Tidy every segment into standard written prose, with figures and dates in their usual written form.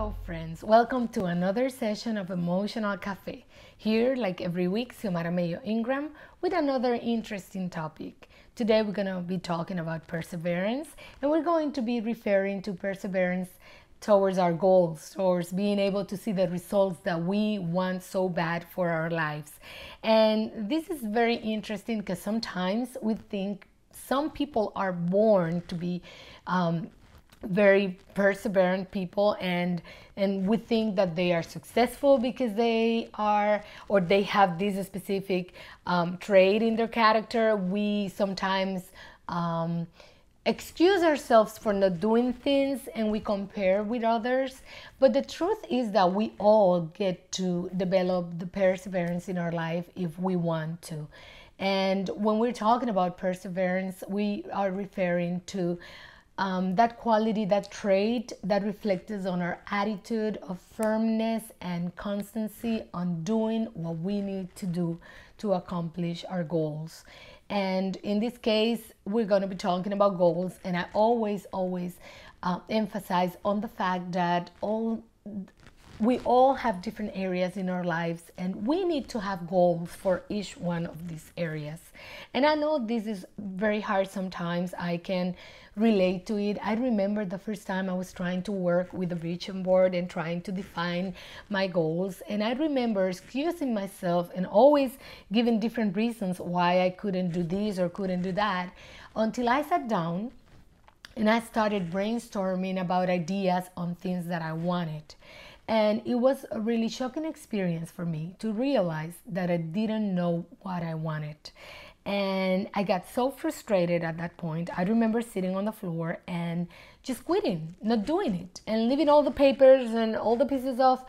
Hello friends, welcome to another session of Emotional Café. Here, like every week, Xiomara Mayo Ingram with another interesting topic. Today we're going to be talking about perseverance, and we're going to be referring to perseverance towards our goals, towards being able to see the results that we want so bad for our lives. And this is very interesting because sometimes we think some people are born to be very perseverant people, and we think that they are successful because they are, or they have this specific trait in their character. We sometimes excuse ourselves for not doing things, and we compare with others, but the truth is that we all get to develop the perseverance in our life if we want to. And when we're talking about perseverance, we are referring to that quality, that trait that reflects on our attitude of firmness and constancy on doing what we need to do to accomplish our goals. And in this case, we're going to be talking about goals, and I always emphasize on the fact that we all have different areas in our lives, and we need to have goals for each one of these areas. And I know this is very hard sometimes. I can relate to it. I remember the first time I was trying to work with a vision board and trying to define my goals, and I remember excusing myself and always giving different reasons why I couldn't do this or couldn't do that, until I sat down and I started brainstorming about ideas on things that I wanted. And it was a really shocking experience for me to realize that I didn't know what I wanted. And I got so frustrated at that point. I remember sitting on the floor and just quitting, not doing it, and leaving all the papers and all the pieces of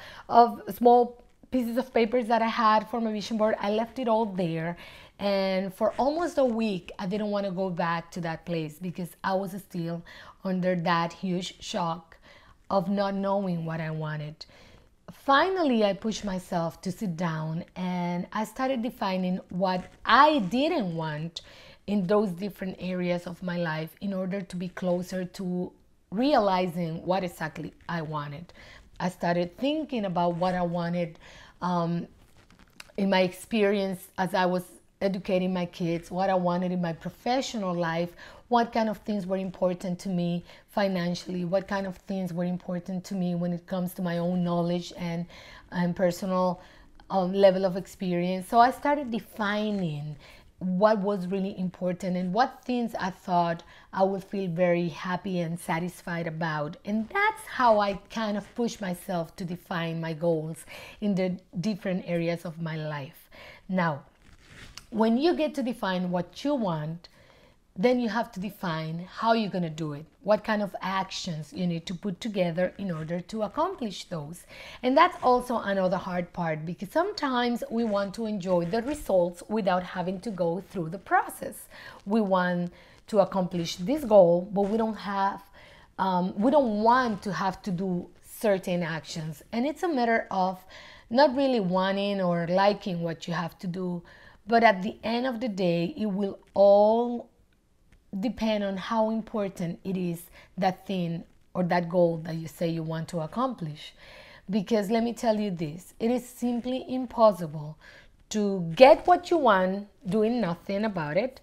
small pieces of papers that I had for my vision board. I left it all there. And for almost a week, I didn't want to go back to that place because I was still under that huge shock of not knowing what I wanted. Finally, I pushed myself to sit down, and I started defining what I didn't want in those different areas of my life in order to be closer to realizing what exactly I wanted. I started thinking about what I wanted in my experience as I was educating my kids, what I wanted in my professional life, what kind of things were important to me financially, what kind of things were important to me when it comes to my own knowledge and personal level of experience. So I started defining what was really important and what things I thought I would feel very happy and satisfied about. And that's how I kind of pushed myself to define my goals in the different areas of my life. Now, when you get to define what you want, then you have to define how you're going to do it, what kind of actions you need to put together in order to accomplish those. And that's also another hard part, because sometimes we want to enjoy the results without having to go through the process. We want to accomplish this goal, but we don't want to have to do certain actions. And it's a matter of not really wanting or liking what you have to do, but at the end of the day, it will all depend on how important it is, that thing or that goal that you say you want to accomplish. Because let me tell you this, it is simply impossible to get what you want doing nothing about it,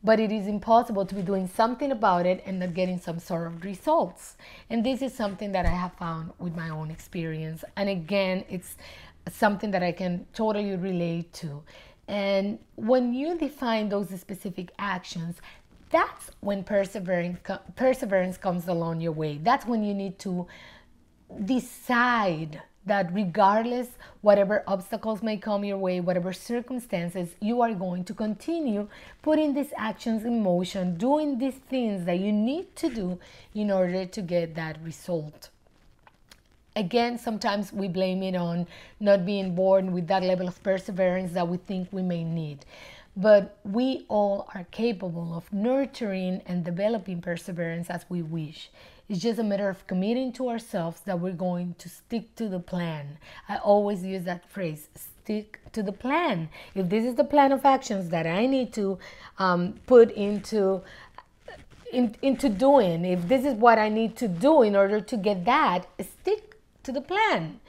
but it is impossible to be doing something about it and not getting some sort of results. And this is something that I have found with my own experience. And again, it's something that I can totally relate to. And when you define those specific actions, that's when perseverance comes along your way. That's when you need to decide that regardless whatever obstacles may come your way, whatever circumstances, you are going to continue putting these actions in motion, doing these things that you need to do in order to get that result. Again, sometimes we blame it on not being born with that level of perseverance that we think we may need. But we all are capable of nurturing and developing perseverance as we wish. It's just a matter of committing to ourselves that we're going to stick to the plan. I always use that phrase, stick to the plan. If this is the plan of actions that I need to put into doing, if this is what I need to do in order to get that, stick to the plan.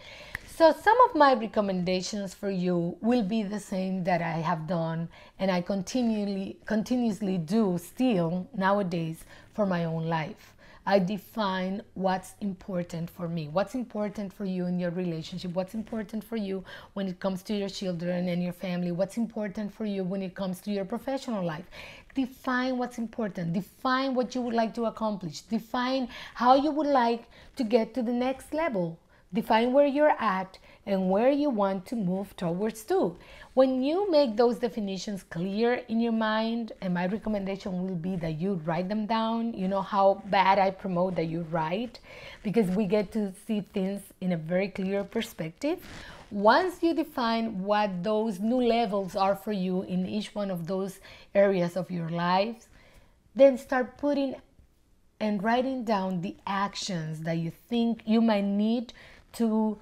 So some of my recommendations for you will be the same that I have done and I continuously do still nowadays for my own life. I define what's important for me, what's important for you in your relationship, what's important for you when it comes to your children and your family, what's important for you when it comes to your professional life. Define what's important, define what you would like to accomplish, define how you would like to get to the next level. Define where you're at and where you want to move towards to. When you make those definitions clear in your mind, and my recommendation will be that you write them down. You know how bad I promote that you write, because we get to see things in a very clear perspective. Once you define what those new levels are for you in each one of those areas of your lives, then start putting and writing down the actions that you think you might need to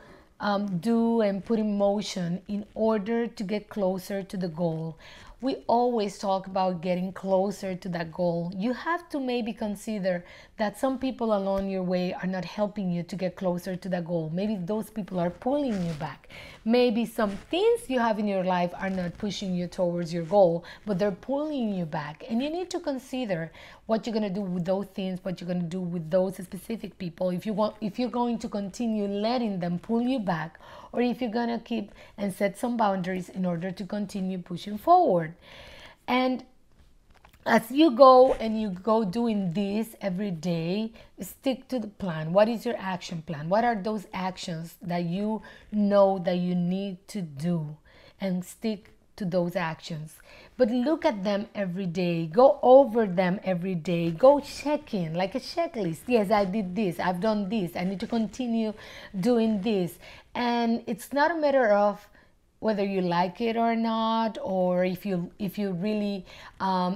do and put in motion in order to get closer to the goal. We always talk about getting closer to that goal. You have to maybe consider that some people along your way are not helping you to get closer to that goal. Maybe those people are pulling you back. Maybe some things you have in your life are not pushing you towards your goal, but they're pulling you back. And you need to consider what you're going to do with those things, what you're going to do with those specific people. If you're going to continue letting them pull you back, or if you're going to keep and set some boundaries in order to continue pushing forward. And as you go doing this every day, stick to the plan. What is your action plan? What are those actions that you know that you need to do? And stick to those actions. But look at them every day. Go over them every day. Go check in like a checklist. Yes, I did this. I've done this. I need to continue doing this. And it's not a matter of whether you like it or not, or if you really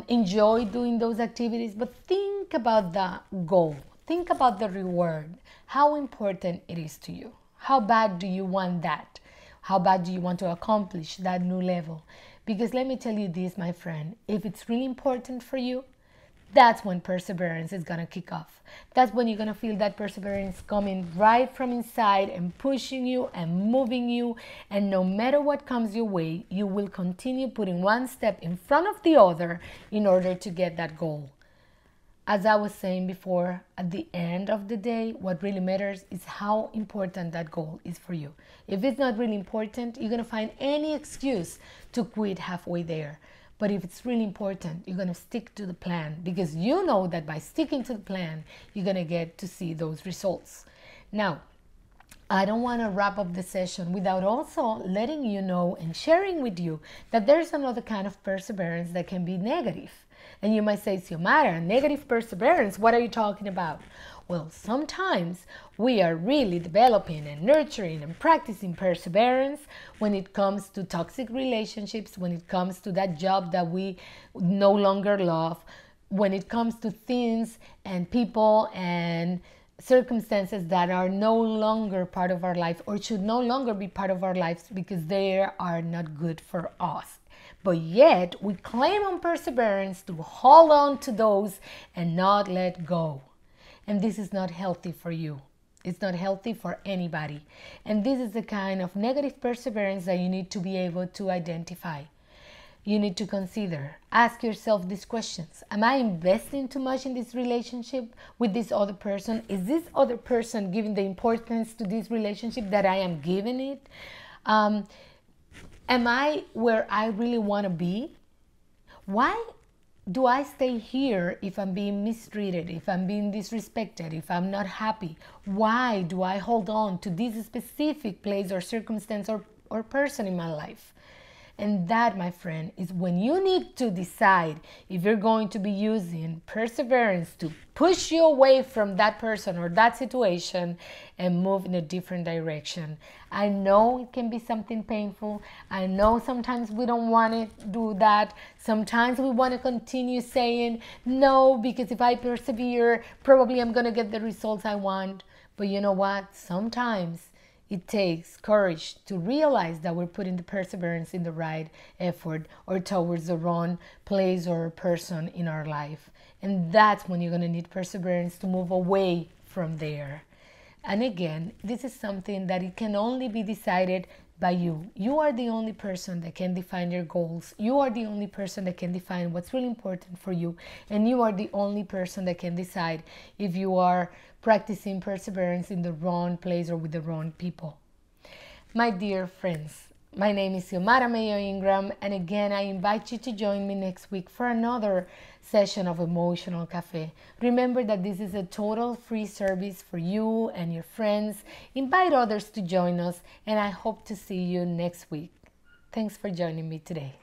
enjoy doing those activities, but think about the goal. Think about the reward. How important it is to you. How bad do you want that? How bad do you want to accomplish that new level? Because let me tell you this, my friend, if it's really important for you, that's when perseverance is going to kick off. That's when you're going to feel that perseverance coming right from inside and pushing you and moving you. And no matter what comes your way, you will continue putting one step in front of the other in order to get that goal. As I was saying before, at the end of the day, what really matters is how important that goal is for you. If it's not really important, you're going to find any excuse to quit halfway there. But if it's really important, you're going to stick to the plan, because you know that by sticking to the plan, you're going to get to see those results. Now, I don't want to wrap up the session without also letting you know and sharing with you that there's another kind of perseverance that can be negative. And you might say, Xiomara, negative perseverance, what are you talking about? Well, sometimes we are really developing and nurturing and practicing perseverance when it comes to toxic relationships, when it comes to that job that we no longer love, when it comes to things and people and circumstances that are no longer part of our life or should no longer be part of our lives because they are not good for us. But yet we claim on perseverance to hold on to those and not let go. And this is not healthy for you. It's not healthy for anybody. And this is the kind of negative perseverance that you need to be able to identify. You need to consider. Ask yourself these questions. Am I investing too much in this relationship with this other person? Is this other person giving the importance to this relationship that I am giving it? Am I where I really want to be? Why do I stay here if I'm being mistreated, if I'm being disrespected, if I'm not happy? Why do I hold on to this specific place or circumstance or person in my life? And that, my friend, is when you need to decide if you're going to be using perseverance to push you away from that person or that situation and move in a different direction. I know it can be something painful. I know sometimes we don't want to do that. Sometimes we want to continue saying, no, because if I persevere, probably I'm going to get the results I want. But you know what? Sometimes it takes courage to realize that we're putting the perseverance in the right effort or towards the wrong place or person in our life. And that's when you're going to need perseverance to move away from there. And again, this is something that it can only be decided by you. You are the only person that can define your goals. You are the only person that can define what's really important for you. And you are the only person that can decide if you are practicing perseverance in the wrong place or with the wrong people. My dear friends, my name is Xiomara Mayo Ingram, and again, I invite you to join me next week for another session of Emotional Cafe. Remember that this is a total free service for you and your friends. Invite others to join us, and I hope to see you next week. Thanks for joining me today.